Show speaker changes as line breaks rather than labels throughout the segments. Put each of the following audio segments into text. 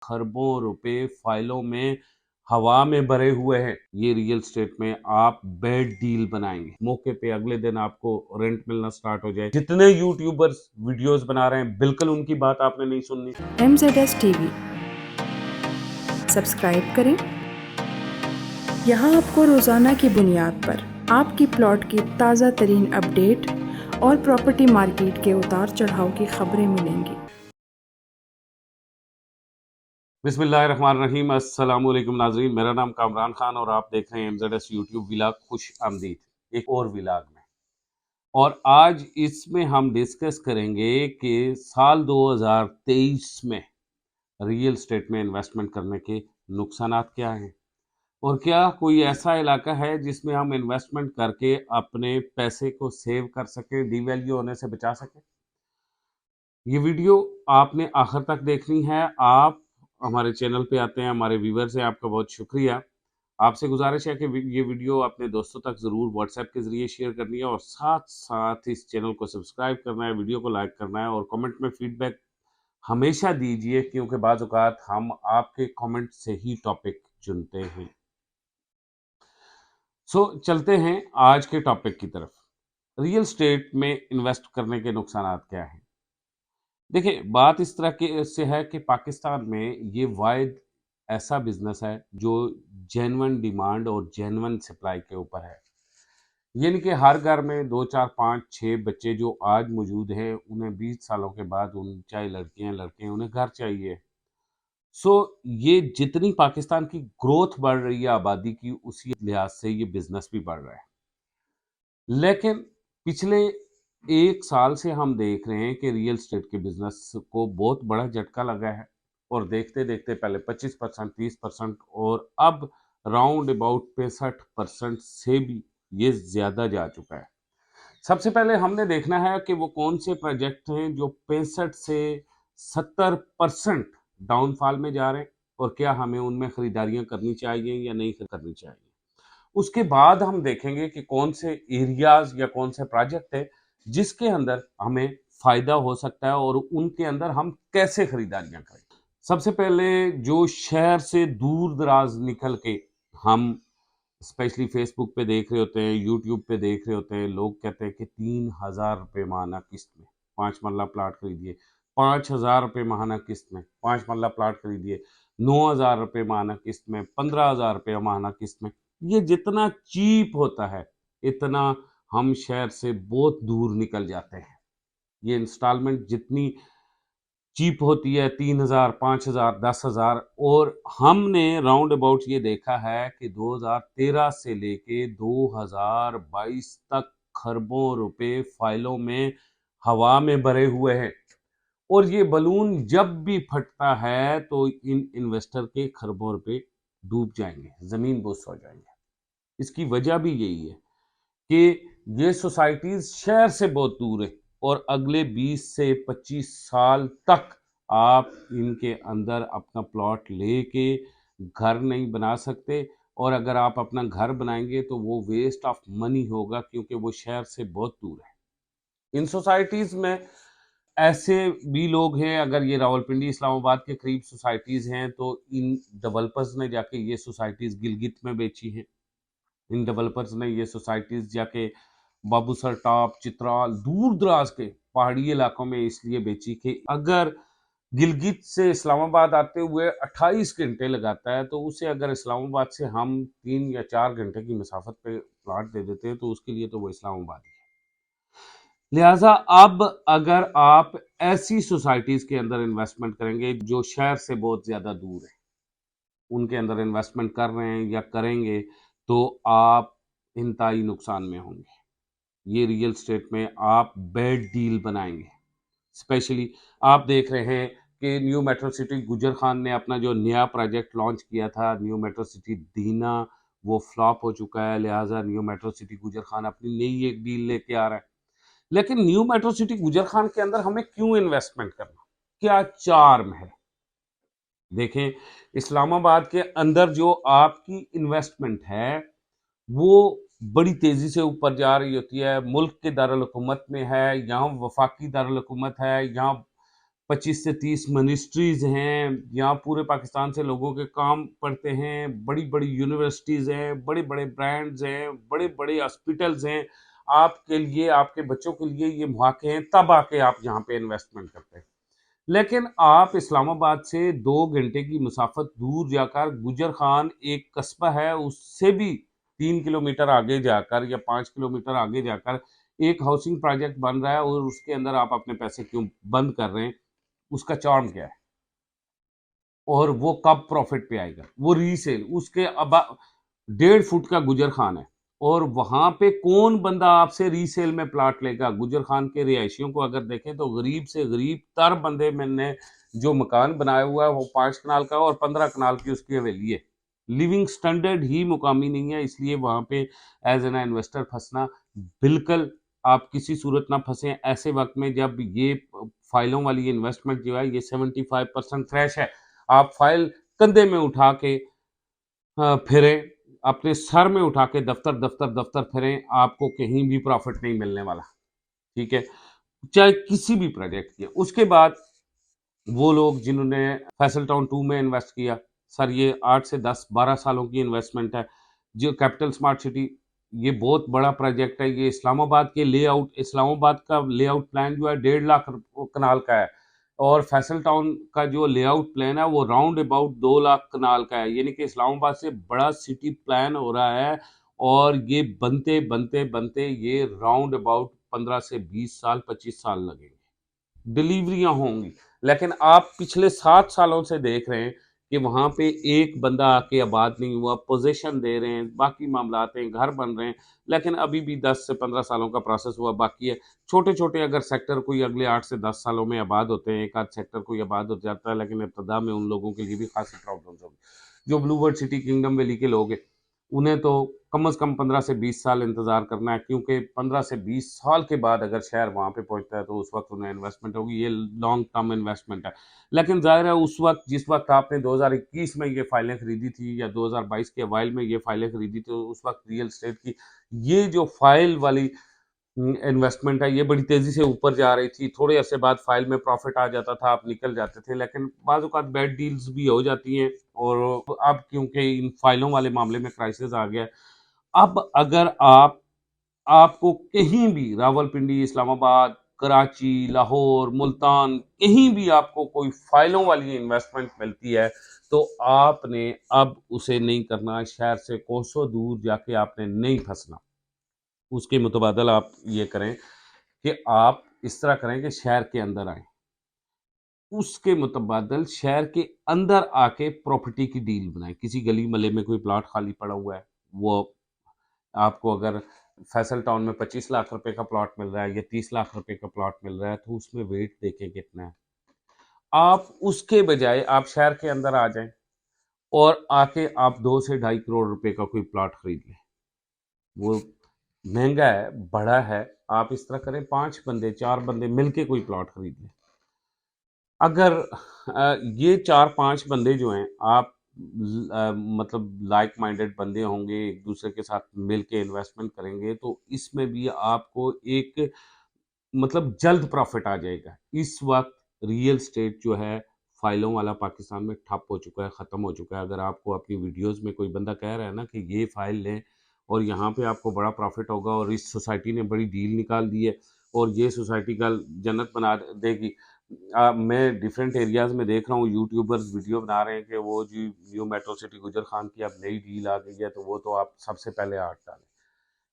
खरबों रुपए फाइलों में हवा में भरे हुए हैं। ये रियल स्टेट में आप बेड डील बनाएंगे, मौके पे अगले दिन आपको रेंट मिलना स्टार्ट हो जाए। जितने यूट्यूबर्स वीडियोस बना रहे हैं, बिल्कुल उनकी बात आपने नहीं सुननी।
MZS TV सब्सक्राइब करें। यहाँ आपको रोज़ाना की बुनियाद पर आपकी प्लॉट की ताज़ा तरीन अपडेट और प्रॉपर्टी मार्केट के उतार चढ़ाव की खबरें मिलेंगी।
बिस्मिल्लाहिर्रहमानिर्रहीम, अस्सलाम वालेकुम नाजरीन। मेरा नाम कामरान खान और आप देख रहे हैं MZS यूट्यूब विलाग। खुश आमदीद एक और विलाग में। और आज इसमें हम डिस्कस करेंगे कि साल 2023 में रियल स्टेट में इन्वेस्टमेंट करने के नुकसानात क्या हैं, और क्या कोई ऐसा इलाका है जिसमें हम इन्वेस्टमेंट करके अपने पैसे को सेव कर सकें, डीवैल्यू होने से बचा सकें। ये वीडियो आपने आखिर तक देखनी है। आप हमारे चैनल पे आते हैं, हमारे व्यूवर्स हैं, आपका बहुत शुक्रिया। आपसे गुजारिश है कि ये वीडियो अपने दोस्तों तक ज़रूर व्हाट्सएप के ज़रिए शेयर करनी है और साथ साथ इस चैनल को सब्सक्राइब करना है, वीडियो को लाइक करना है और कमेंट में फीडबैक हमेशा दीजिए, क्योंकि बाज़ औक़ात हम आपके कमेंट से ही टॉपिक चुनते हैं। चलते हैं आज के टॉपिक की तरफ। रियल स्टेट में इन्वेस्ट करने के नुकसान क्या हैं। देखिए, बात इस तरह के से है कि पाकिस्तान में ये वाहिद ऐसा बिजनेस है जो जेन्युइन डिमांड और जेन्युइन सप्लाई के ऊपर है। यानी कि हर घर में 2 4 5 6 बच्चे जो आज मौजूद हैं, उन्हें 20 सालों के बाद, उन चाहे लड़कियां लड़के हैं, उन्हें घर चाहिए। सो ये जितनी पाकिस्तान की ग्रोथ बढ़ रही है आबादी की, उसी लिहाज से ये बिजनेस भी बढ़ रहा है। लेकिन पिछले 1 साल से हम देख रहे हैं कि रियल स्टेट के बिजनेस को बहुत बड़ा झटका लगा है, और देखते देखते पहले 25%, 30% और अब राउंड अबाउट 65% से भी ये ज्यादा जा चुका है। सबसे पहले हमने देखना है कि वो कौन से प्रोजेक्ट हैं जो 65 से 70% डाउनफॉल में जा रहे हैं, और क्या हमें उनमें खरीदारियां करनी चाहिए या नहीं करनी चाहिए। उसके बाद हम देखेंगे कि कौन से एरियाज या कौन से प्रोजेक्ट है जिसके अंदर हमें फायदा हो सकता है और उनके अंदर हम कैसे खरीदारियां करें। सबसे पहले जो शहर से दूर दराज निकल के हम स्पेशली फेसबुक पे देख रहे होते हैं, यूट्यूब पे देख रहे होते हैं, लोग कहते हैं कि 3,000 रुपये माहाना किस्त में 5 मरला प्लाट खरीदिए, 5,000 रुपये माहाना किस्त में 5 मरला प्लाट खरीदिए, 9,000 रुपये माहाना किस्त में, 15,000 रुपये माहाना किस्त में। ये जितना चीप होता है, इतना हम शहर से बहुत दूर निकल जाते हैं। ये इंस्टॉलमेंट जितनी चीप होती है, 3,000, 5,000, 10,000, और हमने राउंड अबाउट ये देखा है कि 2013 से लेके 2022 तक खरबों रुपए फाइलों में हवा में भरे हुए हैं, और ये बलून जब भी फटता है तो इन इन्वेस्टर के खरबों रुपए डूब जाएंगे, जमीन बोस हो जाएंगे। इसकी वजह भी यही है कि ये सोसाइटीज शहर से बहुत दूर है, और अगले 20 से 25 साल तक आप इनके अंदर अपना प्लॉट लेके घर नहीं बना सकते, और अगर आप अपना घर बनाएंगे तो वो वेस्ट ऑफ मनी होगा, क्योंकि वो शहर से बहुत दूर है। इन सोसाइटीज में ऐसे भी लोग हैं, अगर ये रावलपिंडी इस्लामाबाद के करीब सोसाइटीज हैं, तो इन डेवलपर्स ने जाके ये सोसाइटीज गिलगित में बेची हैं। इन डेवलपर्स ने ये सोसाइटीज जाके बाबूसर टॉप, चित्राल, दूर दराज के पहाड़ी इलाकों में इसलिए बेची कि अगर गिलगित से इस्लामाबाद आते हुए 28 घंटे लगाता है, तो उसे अगर इस्लामाबाद से हम 3 या 4 घंटे की मसाफत पे प्लाट दे देते हैं, तो उसके लिए तो वो इस्लामाबाद ही है। लिहाजा अब अगर आप ऐसी सोसाइटीज के अंदर इन्वेस्टमेंट करेंगे जो शहर से बहुत ज्यादा दूर है, उनके अंदर इन्वेस्टमेंट कर रहे हैं या करेंगे, तो आप इंतहाई नुकसान में होंगे। ये रियल स्टेट में आप बैड डील बनाएंगे। स्पेशली आप देख रहे हैं कि न्यू मेट्रो सिटी गुजर खान ने अपना जो नया प्रोजेक्ट लॉन्च किया था, न्यू मेट्रो सिटी दीना, वो फ्लॉप हो चुका है। लिहाजा न्यू मेट्रो सिटी गुजर खान अपनी नई एक डील लेके आ रहा है। लेकिन न्यू मेट्रो सिटी गुजर खान के अंदर हमें क्यों इन्वेस्टमेंट करना, क्या चार्म है। देखें, इस्लामाबाद के अंदर जो आपकी इन्वेस्टमेंट है वो बड़ी तेजी से ऊपर जा रही होती है। मुल्क के दारुल हुकूमत में है, यहाँ वफाकी दारुल हुकूमत है, यहाँ 25 से 30 मिनिस्ट्रीज हैं, यहाँ पूरे पाकिस्तान से लोगों के काम पड़ते हैं, बड़ी बड़ी यूनिवर्सिटीज़ हैं, बड़े बड़े ब्रांड्स हैं, बड़े बड़े हॉस्पिटल्स हैं। आपके लिए, आपके बच्चों के लिए ये मौके हैं, तब आके आप यहाँ पे इन्वेस्टमेंट करते हैं। लेकिन आप इस्लामाबाद से 2 घंटे की मुसाफत दूर जाकर गुजर खान एक कस्बा है, उससे भी 3 किलोमीटर आगे जाकर या 5 किलोमीटर आगे जाकर एक हाउसिंग प्रोजेक्ट बन रहा है, और उसके अंदर आप अपने पैसे क्यों बंद कर रहे हैं? उसका चार्म क्या है? और वो कब प्रॉफिट पे आएगा? वो रीसेल, उसके अब 1.5 फुट का गुजर खान है, और वहां पे कौन बंदा आपसे रीसेल में प्लाट लेगा? गुजर खान के रिहायशियों को अगर देखें तो गरीब से गरीब तर बंदे मैंने जो मकान बनाया हुआ है वो 5 कनाल का और 15 कनाल की उसकी हवेली है। लिविंग स्टैंडर्ड ही मुकामी नहीं है, इसलिए वहां पे एज एन इन्वेस्टर फंसना बिल्कुल, आप किसी सूरत ना फंसे ऐसे वक्त में जब ये फाइलों वाली इन्वेस्टमेंट जो है ये 75% क्रैश है। आप फाइल कंधे में उठा के फिरें, अपने सर में उठा के दफ्तर दफ्तर दफ्तर फिरें, आपको कहीं भी प्रॉफिट नहीं मिलने वाला। ठीक है, चाहे किसी भी प्रोजेक्ट की। उसके बाद वो लोग जिन्होंने फैसल टाउन 2 में इन्वेस्ट किया, सर ये 8 से 10-12 सालों की इन्वेस्टमेंट है। जो कैपिटल स्मार्ट सिटी, ये बहुत बड़ा प्रोजेक्ट है। ये इस्लामाबाद के लेआउट, इस्लामाबाद का लेआउट प्लान जो है 1.5 लाख कनाल का है, और फैसल टाउन का जो लेआउट प्लान है वो राउंड अबाउट 2 लाख कनाल का है। यानी कि इस्लामाबाद से बड़ा सिटी प्लान हो रहा है, और ये बनते बनते बनते ये राउंड अबाउट 15 से 20 साल, 25 साल लगेंगे, डिलीवरियां होंगी। लेकिन आप पिछले 7 सालों से देख रहे हैं कि वहां पे एक बंदा आके आबाद नहीं हुआ, पोजीशन दे रहे हैं, बाकी मामलात हैं, घर बन रहे हैं, लेकिन अभी भी 10 से 15 सालों का प्रोसेस हुआ बाकी है। छोटे छोटे अगर सेक्टर कोई अगले 8 से 10 सालों में आबाद होते हैं, एक आध सेक्टर कोई आबाद हो जाता है, लेकिन इब्तदा में उन लोगों के लिए भी खासी प्रॉब्लम होगी। जो Blue World City kingdom valley के लोग हैं, उन्हें तो कम से कम 15 से 20 साल इंतजार करना है, क्योंकि 15 से 20 साल के बाद अगर शहर वहां पे पहुंचता है तो उस वक्त उन्हें इन्वेस्टमेंट होगी। ये लॉन्ग टर्म इन्वेस्टमेंट है। लेकिन जाहिर है उस वक्त, जिस वक्त आपने 2021 में ये फाइलें खरीदी थी या 2022 के अवाइल में ये फाइलें खरीदी थी, उस वक्त रियल स्टेट की ये जो फाइल वाली इन्वेस्टमेंट है ये बड़ी तेजी से ऊपर जा रही थी। थोड़े अरसे बाद फाइल में प्रॉफिट आ जाता था, आप निकल जाते थे, लेकिन बाज़ औक़ात बैड डील्स भी हो जाती हैं, और अब क्योंकि इन फाइलों वाले मामले में क्राइसिस आ गया है, अब अगर आपको कहीं भी रावलपिंडी, इस्लामाबाद, कराची, लाहौर, मुल्तान, कहीं भी आपको कोई फाइलों वाली इन्वेस्टमेंट मिलती है, तो आपने अब उसे नहीं करना। शहर से कोसों दूर जाके आपने नहीं फंसना। उसके मुतबादल आप ये करें कि आप इस तरह करें कि शहर के अंदर आएँ। उसके मुतबादल शहर के अंदर आके प्रॉपर्टी की डील बनाएँ। किसी गली मोहल्ले में कोई प्लॉट खाली पड़ा हुआ है, वो आपको अगर फैसल टाउन में 25 लाख रुपए का प्लॉट मिल रहा है या 30 लाख रुपए का प्लॉट मिल रहा है, तो उसमें वेट देखें कितना है। आप उसके बजाय आप शहर के अंदर आ जाएँ, और आके आप 2 से ढाई करोड़ रुपए का कोई प्लॉट खरीद लें। वो महँगा है, बड़ा है, आप इस तरह करें, 5 बंदे, 4 बंदे मिलके कोई प्लॉट खरीद लें। अगर ये 4-5 बंदे जो हैं, आप मतलब लाइक माइंडेड बंदे होंगे, एक दूसरे के साथ मिल के इन्वेस्टमेंट करेंगे, तो इसमें भी आपको एक मतलब जल्द प्रॉफिट आ जाएगा। इस वक्त रियल स्टेट जो है फाइलों वाला पाकिस्तान में ठप हो चुका है, ख़त्म हो चुका है। अगर आपको अपनी वीडियोस में कोई बंदा कह रहा है ना कि ये फाइल लें और यहाँ पे आपको बड़ा प्रॉफिट होगा, और इस सोसाइटी ने बड़ी डील निकाल दी है और ये सोसाइटी का जन्नत बना देगी। मैं डिफरेंट एरियाज़ में देख रहा हूँ, यूट्यूबर्स वीडियो बना रहे हैं कि वो जी न्यू मेट्रो सिटी गुजर खान की अब नई डील आ गई है, तो वो तो आप सबसे पहले आठ डालें।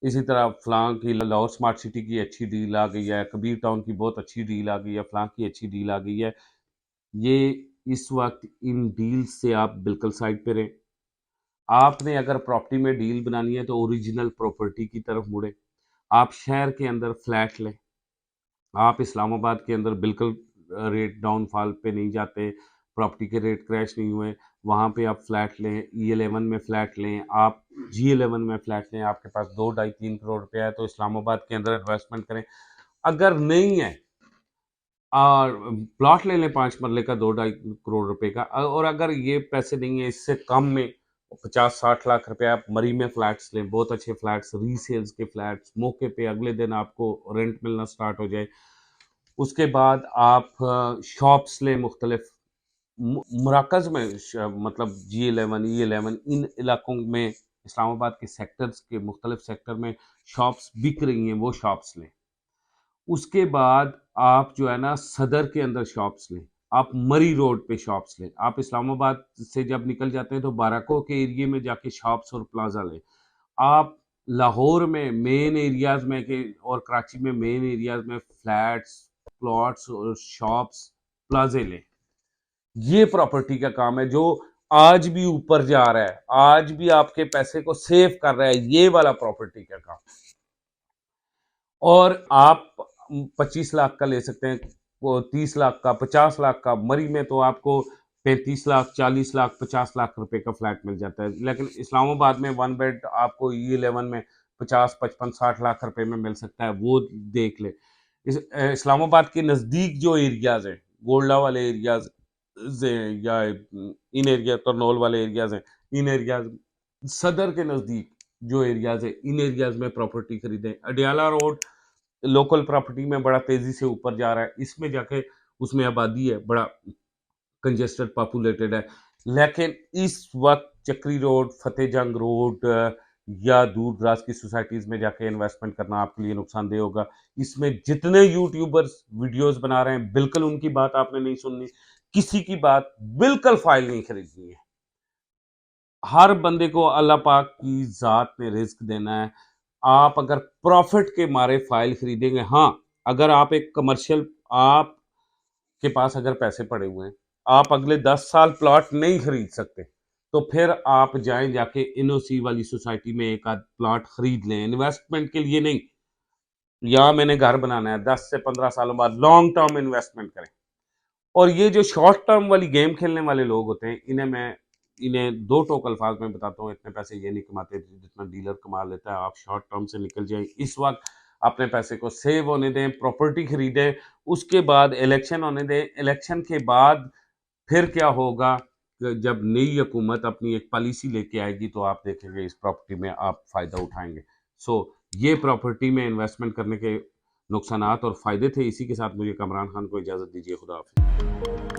इसी तरह फलां की लाहौर स्मार्ट सिटी की अच्छी डील आ गई है, कबीर टाउन की बहुत अच्छी डील आ गई है, फलां की अच्छी डील आ गई है। ये इस वक्त इन डील से आप बिल्कुल साइड पे रहें। आपने अगर प्रॉपर्टी में डील बनानी है तो ओरिजिनल प्रॉपर्टी की तरफ मुड़े। आप शहर के अंदर फ्लैट लें। आप इस्लामाबाद के अंदर बिल्कुल रेट डाउनफॉल पे नहीं जाते, प्रॉपर्टी के रेट क्रैश नहीं हुए, वहाँ पे आप फ्लैट लें, E11 में फ्लैट लें, आप G11 में फ्लैट लें। आपके पास 2 ढाई 3 करोड़ रुपया है तो इस्लामाबाद के अंदर इन्वेस्टमेंट करें। अगर नहीं है, और प्लॉट ले लें 5 मरले का 2 ढाई करोड़ रुपए का, और अगर ये पैसे नहीं है, इससे कम में 50-60 लाख रुपया, आप मरी में फ्लैट्स लें, बहुत अच्छे फ्लैट्स, रीसेल्स के फ्लैट्स, मौके पे अगले दिन आपको रेंट मिलना स्टार्ट हो जाए। उसके बाद आप शॉप्स लें मुख्तलिफ मराकज़ में मतलब G11 E11 इन इलाकों में इस्लामाबाद के सेक्टर्स के मुख्तलिफ सेक्टर में शॉप्स बिक रही हैं, वो शॉप्स लें। उसके बाद आप जो है ना सदर के अंदर शॉप्स लें, आप मरी रोड पे शॉप्स लें, आप इस्लामाबाद से जब निकल जाते हैं तो बाराको के एरिए में जाके शॉप्स और प्लाजा लें। आप लाहौर में मेन एरियाज में के और कराची में मेन एरियाज में फ्लैट्स, प्लॉट्स और शॉप्स, प्लाजे लें। ये प्रॉपर्टी का काम है जो आज भी ऊपर जा रहा है, आज भी आपके पैसे को सेव कर रहा है, ये वाला प्रॉपर्टी का काम। और आप 25 लाख का ले सकते हैं, वो 30 लाख का, 50 लाख का। मरी में तो आपको 35 लाख, 40 लाख, 50 लाख रुपए का फ्लैट मिल जाता है, लेकिन इस्लामाबाद में वन बेड आपको E11 में 50, 55, 60 लाख रुपए में मिल सकता है, वो देख ले। इस्लामाबाद के नज़दीक जो एरियाज हैं, गोल्डा वाले एरियाज या इन एरिया करनौल वाले एरियाज हैं, इन एरियाज सदर के नज़दीक जो एरियाज है, इन एरियाज में प्रॉपर्टी खरीदें। अडियाला रोड लोकल प्रॉपर्टी में बड़ा तेजी से ऊपर जा रहा है, इसमें जाके उसमें आबादी है, बड़ा कंजेस्टेड पॉपुलेटेड है। लेकिन इस वक्त चक्री रोड, फतेह जंग रोड या दूर दराज की सोसाइटीज में जाके इन्वेस्टमेंट करना आपके लिए नुकसानदेह होगा। इसमें जितने यूट्यूबर्स वीडियोस बना रहे हैं, बिल्कुल उनकी बात आपने नहीं सुननी, किसी की बात बिल्कुल फाइल नहीं खरीदनी है। हर बंदे को अल्लाह पाक की ज़ात ने रिज़्क देना है। आप अगर प्रॉफ़िट के मारे फ़ाइल खरीदेंगे, हाँ, अगर आप एक कमर्शियल आपके पास अगर पैसे पड़े हुए हैं, आप अगले 10 साल प्लॉट नहीं खरीद सकते, तो फिर आप जाएँ जाके एनओसी वाली सोसाइटी में एक आध प्लॉट खरीद लें, इन्वेस्टमेंट के लिए नहीं। यहाँ मैंने घर बनाना है, 10 से 15 सालों बाद लॉन्ग टर्म इन्वेस्टमेंट करें। और ये जो शॉर्ट टर्म वाली गेम खेलने वाले लोग होते हैं, इन्हें दो टोक अल्फाज में बताता हूँ, इतने पैसे ये नहीं कमाते जितना डीलर कमा लेता है। आप शॉर्ट टर्म से निकल जाएं, इस वक्त अपने पैसे को सेव होने दें, प्रॉपर्टी खरीदें, उसके बाद इलेक्शन होने दें। इलेक्शन के बाद फिर क्या होगा कि जब नई हुकूमत अपनी एक पॉलिसी लेके आएगी तो आप देखेंगे इस प्रॉपर्टी में आप फ़ायदा उठाएंगे। सो ये प्रॉपर्टी में इन्वेस्टमेंट करने के नुकसानात और फ़ायदे थे। इसी के साथ मुझे कमरान खान को इजाज़त दीजिए। खुदा हाफिज़।